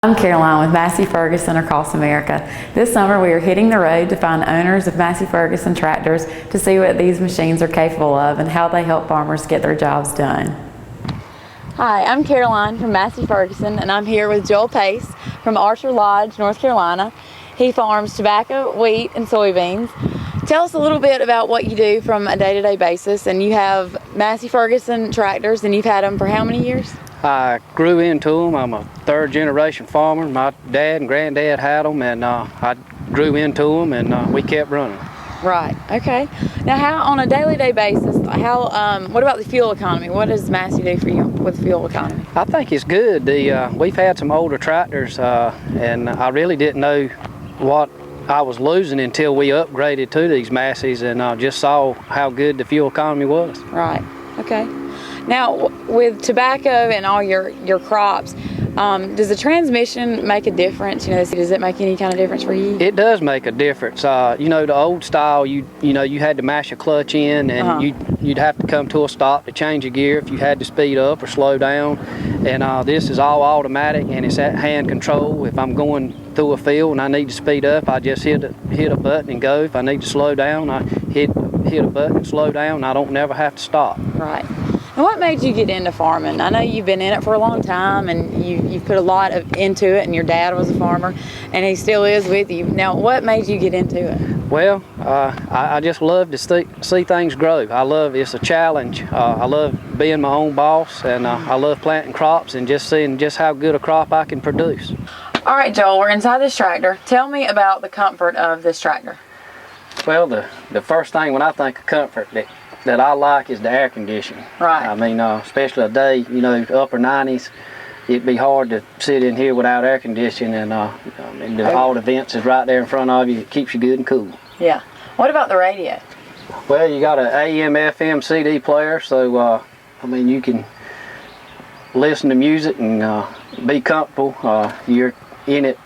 I'm Caroline with Massey Ferguson Across America. This summer we are hitting the road to find owners of Massey Ferguson tractors to see what these machines are capable of and how they help farmers get their jobs done. Hi, I'm Caroline from Massey Ferguson, and I'm here with Joel Pace from Archer Lodge, North Carolina. He farms tobacco, wheat, and soybeans. Tell us a little bit about what you do from a day-to-day basis. And you have Massey Ferguson tractors, and you've had them for how many years? I grew into them. I'm a third-generation farmer. My dad and granddad had them, and I grew into them, and we kept running. Right. Okay. Now, how on a day-to-day basis? What about the fuel economy? What does Massey do for you with fuel economy? I think it's good. We've had some older tractors, and I really didn't know what I was losing until we upgraded to these Masseys, and just saw how good the fuel economy was. Right. Okay. Now, with tobacco and all your crops, does the transmission make a difference? Does it make any kind of difference for you? It does make a difference. The old style, you had to mash a clutch in, and you'd have to come to a stop to change a gear if you had to speed up or slow down. And this is all automatic, and it's at hand control. If I'm going through a field and I need to speed up, I just hit a button and go. If I need to slow down, I hit a button and slow down. I don't never have to stop. Right. And what made you get into farming? I know you've been in it for a long time, and you've put a lot into it, and your dad was a farmer, and he still is with you. Now, what made you get into it? Well, I just love to see things grow. It's a challenge. I love being my own boss, and I love planting crops and just seeing just how good a crop I can produce. All right, Joel, we're inside this tractor. Tell me about the comfort of this tractor. Well, the first thing when I think of comfort that I like is the air conditioning. Right. I mean, especially a day, upper 90s, it'd be hard to sit in here without air conditioning, and all the vents is right there in front of you. It keeps you good and cool. Yeah. What about the radio? Well, you got an AM, FM, CD player, so you can listen to music and be comfortable. You're in it,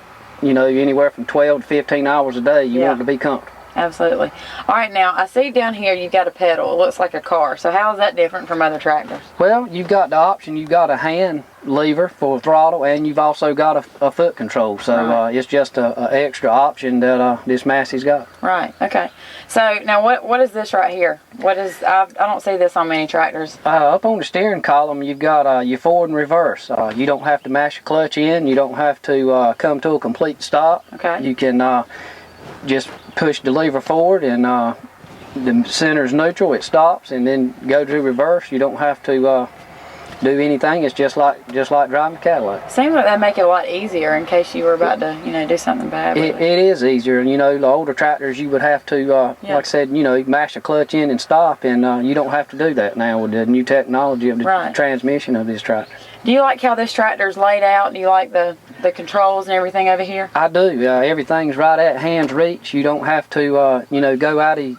anywhere from 12 to 15 hours a day. You want it to be comfortable. Absolutely. All right, now I see down here you've got a pedal. It looks like a car. So how is that different from other tractors? Well, you've got the option. You've got a hand lever for throttle, and you've also got a foot control. So it's just an extra option that this Massey's got. Right. Okay. So now what is this right here? I don't see this on many tractors. Up on the steering column, you've got your forward and reverse. You don't have to mash a clutch in. You don't have to come to a complete stop. Okay. You can just push the lever forward, and the center's neutral, it stops, and then go to reverse. You don't have to do anything. It's just like driving a Cadillac. Seems like that'd make it a lot easier in case you were about to do something bad with it. It is easier, and the older tractors you would have to like I said, mash a clutch in and stop, and you don't have to do that now with the new technology of the transmission of this tractor. Do you like how this tractor's laid out? Do you like the controls and everything over here? I do. Everything's right at hand's reach. You don't have to go out of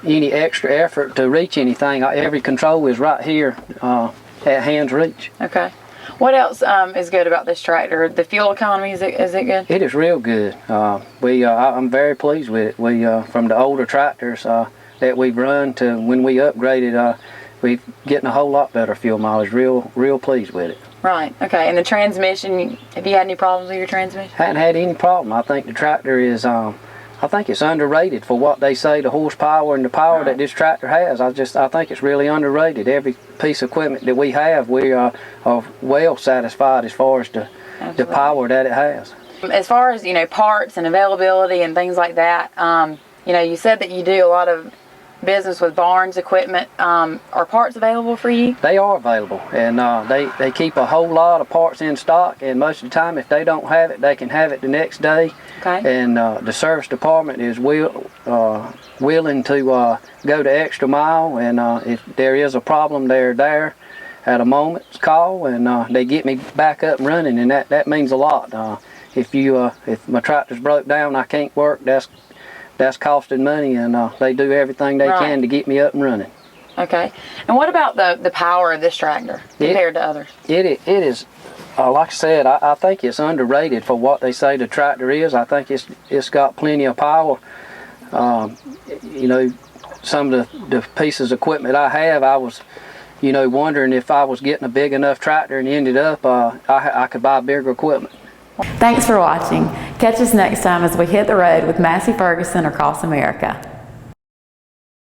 any extra effort to reach anything. Every control is right here at hand's reach. Okay. What else is good about this tractor? The fuel economy, is it good? It is real good. I'm very pleased with it. From the older tractors that we've run to when we upgraded, we're getting a whole lot better fuel mileage. Real pleased with it. Right. Okay. And the transmission, have you had any problems with your transmission? Hadn't had any problem. I think the tractor is, I think it's underrated for what they say the horsepower and the power that this tractor has. I think it's really underrated. Every piece of equipment that we have, we are well satisfied as far as the power that it has. As far as parts and availability and things like that, you said that you do a lot of business with Barnes equipment. Are parts available for you? They are available, and they keep a whole lot of parts in stock, and most of the time if they don't have it, they can have it the next day. Okay. And the service department is willing to go the extra mile, and if there is a problem, they're there at a moment's call, and they get me back up and running, and that means a lot. If my tractor's broke down, I can't work, that's costing money, and they do everything they can to get me up and running. Okay. And what about the power of this tractor compared to others? It is, like I said, I think it's underrated for what they say the tractor is. I think it's got plenty of power. Some of the pieces of equipment I have, I was wondering if I was getting a big enough tractor, and ended up I could buy bigger equipment. Thanks for watching. Catch us next time as we hit the road with Massey Ferguson Across America.